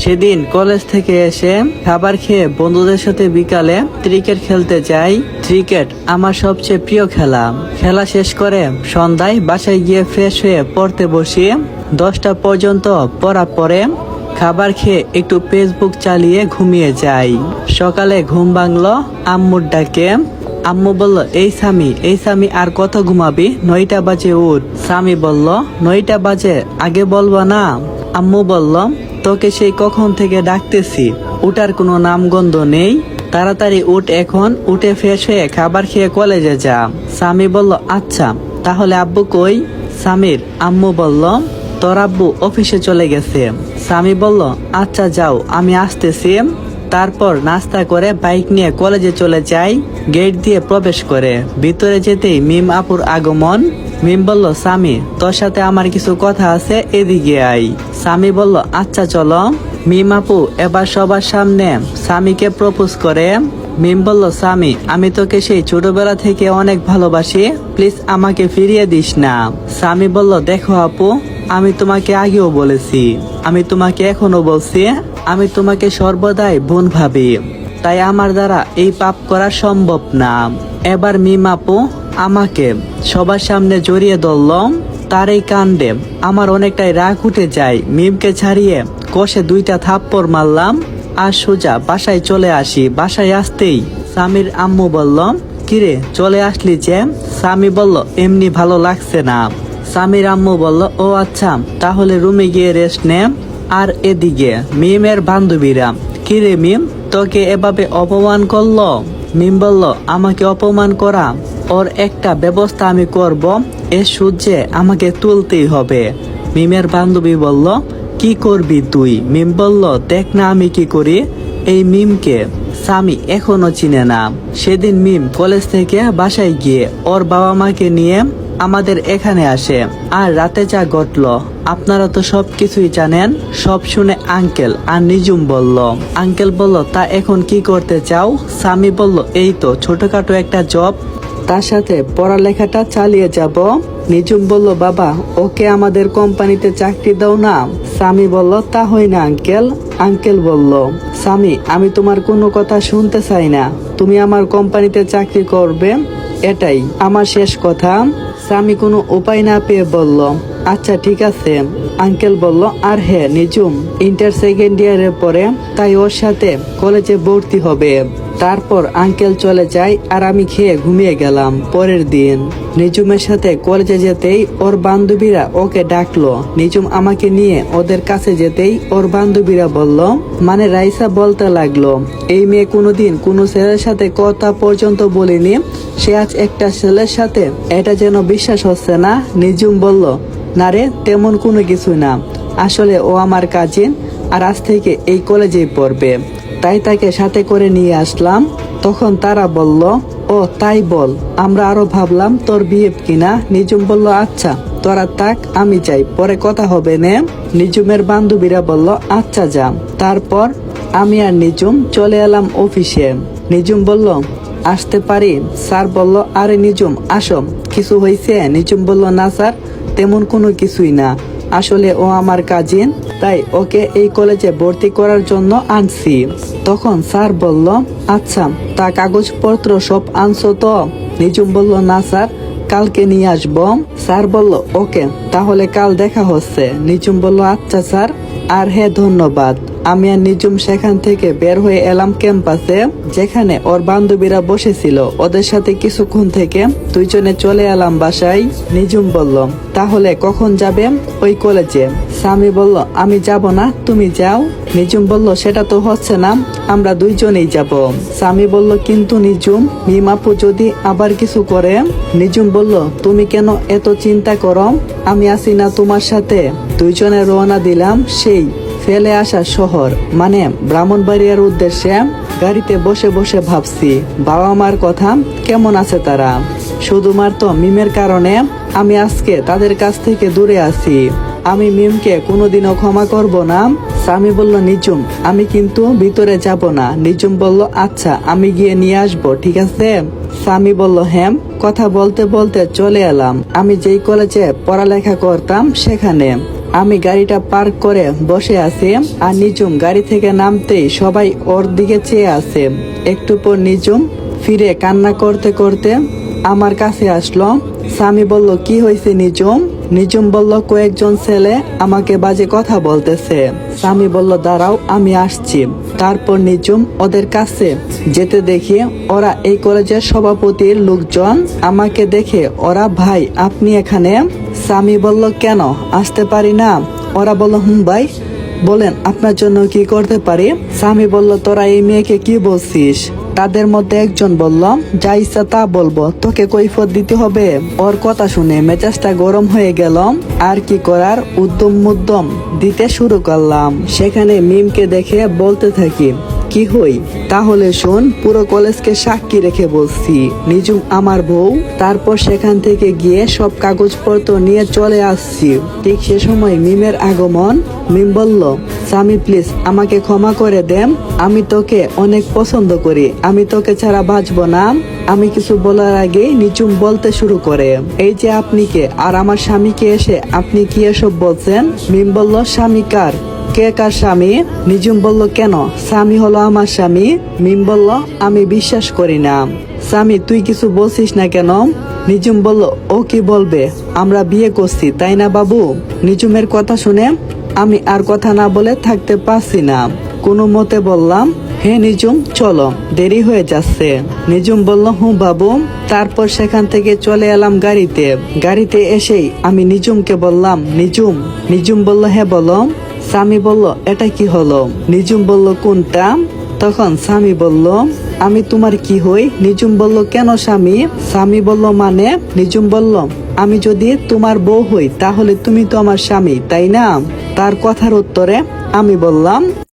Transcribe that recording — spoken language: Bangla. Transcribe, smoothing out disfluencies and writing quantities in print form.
সেদিন কলেজ থেকে এসে খাবার খেয়ে বন্ধুদের সাথে বিকালে ক্রিকেট খেলতে যাই। ক্রিকেট আমার সবচেয়ে প্রিয় খেলা। খেলা শেষ করে সন্ধ্যায় বাসায় গিয়ে ফ্রেশ হয়ে পড়তে বসি। 10টা পর্যন্ত পড়ার পরে খাবার খেয়ে একটু ফেসবুক চালিয়ে ঘুমিয়ে যাই। সকালে ঘুম ভাঙলো আম্মুর ডাকে। আম্মু বলল, এই সামি আর কত ঘুমাবি? 9টা বাজে উঠ। সামি বলল, 9টা বাজে, আগে বলবো না? আম্মু বলল, তোকে সেই কখন থেকে ডাকতেছি, উঠার কোনো নামগন্ধ নেই। তাড়াতাড়ি উঠ, এখন উঠে ফ্রেশ হয়ে খাবার খেয়ে কলেজে যা। সামি বলল, আচ্ছা, তাহলে আব্বু কই? সামির আম্মু বলল, তোর আব্বু অফিসে চলে গেছে। সামি বলল, আচ্ছা যাও, আমি আসতেছি। তারপর নাস্তা করে বাইক নিয়ে কলেজে চলে যাই। গেট দিয়ে প্রবেশ করে ভিতরে যেতেই মিম আপুর আগমন। মিম বলল, সামি, তোর সাথে আমার কিছু কথা আছে, এদিকে আই। সামি বলল, আচ্ছা চলো। মিম আপু এবার সবার সামনে সামিকে প্রপোজ করে। মিম বলল, সামি, আমি তোকে সেই ছোটবেলা থেকে অনেক ভালোবাসি, প্লিজ আমাকে ফিরিয়ে দিস না। সামি বলল, দেখো আপু, আমি তোমাকে আগেও বলেছি, আমি তোমাকে এখনো বলছি, আমি তোমাকে সর্বদাই বোন ভাবি, তাই আমার দ্বারা এই পাপ করা সম্ভব না। এবার মিম আপু আমাকে সবার সামনে জড়িয়ে ধরল। তার এই কাণ্ডে আমার অনেকটাই রাগ উঠে যায়। মিমকে ছাড়িয়ে কষে 2টা থাপ্পড় মারলাম আর সোজা বাসায় চলে আসি। বাসায় আসতেই সামির আম্মু বলল, কিরে চলে আসলি যে? সামি বলল, এমনি ভালো লাগছে না। সামির আম্মু বলল, ও আচ্ছা, তাহলে রুমে গিয়ে রেস্ট নে। আর এদিকে মিমের বান্ধবীরা, কিরে মিম, তোকে এভাবে অপমান করলো? মিম বলল, আমাকে অপমান করা, ওর একটা ব্যবস্থা আমি করব, এ সূর্যে আমাকে তুলতেই হবে। মিমের বান্ধবী বলল, কি করবি তুই? মিম বলল, দেখ না আমি কি করি। এই মিমকে সামি এখনো চিনে না। সেদিন মিম কলেজ থেকে বাসায় গিয়ে ওর বাবা মাকে নিয়ে আমাদের এখানে আসে। আর রাতে যা ঘটলো আপনারা তো সব কিছুই জানেন। সব শুনে আঙ্কেল আর নিজুম বলল। আঙ্কেল বলল, তা এখন কি করতে চাও? সামি বলল, এই তো ছোটখাটো একটা জব, তার সাথে পড়ালেখাটা চালিয়ে যাব। নিজুম বলল, বাবা, ওকে আমাদের কোম্পানিতে চাকরি দাও না। সামি বলল, তা হয় না আঙ্কেল। আঙ্কেল বলল, সামি, আমি তোমার কোনো কথা শুনতে চাই না, তুমি আমার কোম্পানিতে চাকরি করবে, এটাই আমার শেষ কথা। সামি কোনো উপায় না পেয়ে বলল, আচ্ছা ঠিক আছে। আঙ্কেল বলল, আর হ্যাঁ নিজুম ইন্টার সেকেন্ড ইয়ারের পরে, তাই ওর সাথে কলেজে ভর্তি হবে। তারপর আঙ্কেল চলে যায় আর আমি খেয়ে ঘুমিয়ে গেলাম। পরের দিন নিজুমের সাথে কলেজে যেতেই ওর বান্ধবীরা ওকে ডাকলো। নিজুম আমাকে নিয়ে ওদের কাছে যেতেই ওর বান্ধবীরা বলল, মানে রাইসা বলতে লাগলো, এই মেয়ে কোনোদিন কোনো ছেলের সাথে কথা পর্যন্ত বলেনি, সে আজ একটা ছেলের সাথে, এটা যেন বিশ্বাস হচ্ছে না। নিজুম বলল, না রে, তেমন কোনো কিছু না, আসলে ও আমার কাজিন আর আজ থেকে এই কলেজেই পড়বে, তাই তাকে সাথে করে নিয়ে আসলাম। তখন তারা বলল, ও তাই বল, আমরা আরো ভাবলাম তোর বিয়ে কিনা। নিজুম বলল, আচ্ছা তোরা থাক, আমি যাই, পরে কথা হবে নে। নিজুমের বান্ধবীরা বলল, আচ্ছা যা। তারপর আমি আর নিজুম চলে এলাম অফিসে। নিজুম বলল, আসতে পারি? স্যার বলল, আরে নিজুম আসো, কিছু হয়েছে? নিজুম বলল, না স্যার, তেমন কোনো কিছুই না, আসলে ও আমার কাজিন, তাই ওকে এই কলেজে ভর্তি করার জন্য আনছি। তখন স্যার বলল, আচ্ছা তা কাগজপত্র সব আনছো তো? নিজুম বলল, না স্যার, কালকে নিয়ে আসবো। স্যার বলল, ওকে, তাহলে কাল দেখা হচ্ছে। নিজুম বলল, আচ্ছা স্যার। আর হ্যাঁ ধন্যবাদ। আমি আর নিজুম সেখান থেকে বের হয়ে এলাম ক্যাম্পাসে, যেখানে ওর বান্ধবীরা বসেছিল। ওদের সাথে কিছুক্ষণ থেকে দুইজনে চলে এলাম বাসায়। নিজুম বলল, তাহলে কখন যাবে ওই কলেজে? সামি বলল, আমি যাব না, তুমি যাও। নিজুম বলল, সেটা তো হচ্ছে না, আমরা দুইজনেই যাব। সামি বলল, কিন্তু নিজুম, মিম আপু যদি আবার কিছু করে? নিজুম বলল, তুমি কেন এত চিন্তা করো, আমি আছি না তোমার সাথে। দুইজনে রওনা দিলাম সেই ফেলে আসা শহর, মানে ব্রাহ্মণবাড়িয়ার উদ্দেশ্যে। গাড়িতে বসে বসে ভাবছি বাবা মার কথা, কেমন আছে তারা। শুধুমাত্র মিমের কারণে আমি আজকে তাদের কাছ থেকে দূরে আছি। আমি মিমকে কোনোদিনও ক্ষমা করব না। সামি বলল, নিজুম, আমি কিন্তু ভিতরে যাব না। নিজুম বলল, আচ্ছা আমি গিয়ে নিয়ে আসবো, ঠিক আছে? সামি বলল, হ্যাঁ। কথা বলতে বলতে চলে এলাম আমি যেই কলেজে পড়ালেখা করতাম সেখানে। আমি গাড়িটা পার্ক করে বসে আছি আর নিজুম গাড়ি থেকে নামতেই সবাই ওর দিকে চেয়ে আছে। একটু পর নিজুম ফিরে কান্না করতে করতে আমার কাছে আসলো। স্বামী বলল, কি হয়েছে নিজুম? নিজুম বলল, কয়েকজন ছেলে আমাকে বাজে কথা বলতেছে। স্বামী বলল, দাঁড়াও আমি আসছি। তারপর নিজুম ওদের কাছে যেতে দেখি ওরা এই কলেজের সভাপতির লোকজন। আমাকে দেখে ওরা, ভাই আপনি এখানে? স্বামী বলল, কেন আসতে পারি না? ওরা বলল, ভাই বলেন আপনার জন্য কি করতে পারি? স্বামী বলল, তোরা এই মেয়েকে কি বলছিস? তাদের মধ্যে একজন বলল, যা ইচ্ছা তা বলবো, তোকে কৈফিয়ত দিতে হবে। ওর কথা শুনে মেজাজটা গরম হয়ে গেল। আর কি করার, উদ্যম দিতে শুরু করলাম। সেখানে মিমকে দেখে বলতে থাকি, কি হই তাহলে শোন, পুরো কলেজকে সাক্ষী রেখে বলছি নিজুম আমার বউ। তারপর সেখান থেকে গিয়ে সব কাগজপত্র নিয়ে চলে আসছি। ঠিক সে সময় মিমের আগমন। মিম বলল, স্বামী প্লিজ আমাকে ক্ষমা করে দেন, আমি তোকে অনেক পছন্দ করি, আমি তোকে ছাড়া বাঁচবো না। আমি কিছু বলার আগে নিজুম বলতে শুরু করে, এই যে আপনি কে আর আমার স্বামীকে এসে আপনি কি এসব বলছেন? মিম বলল, স্বামী কার? কে কার স্বামী? নিজুম বলল, কেন স্বামী হলো আমার স্বামী। মিম বলল, আমি বিশ্বাস করি না। স্বামী তুই কিছু বলছিস না কেন? নিজুম বলল, ও কি বলবে, আমরা বিয়ে করছি তাই না বাবু? নিজুমের কথা শুনে আমি আর কথা না বলে থাকতে পারছি না। কোনো মতে বললাম, হে নিজুম চলো, দেরি হয়ে যাচ্ছে। নিজুম বলল, হুঁ বাবু। তারপর সেখান থেকে চলে এলাম গাড়িতে এসেই আমি নিজুমকে বললাম, নিজুম। নিজুম বলল, হ্যাঁ বলো। স্বামী বলল, এটা কি হলো? নিজুম বলল, কোনটা? তখন স্বামী বলল, আমি তোমার কি হই? নিজুম বলল, কেন স্বামী? স্বামী বলল, মানে? নিজুম বলল, আমি যদি তোমার বউ হই তাহলে তুমি তো আমার স্বামী তাই না? তার কথার উত্তরে আমি বললাম,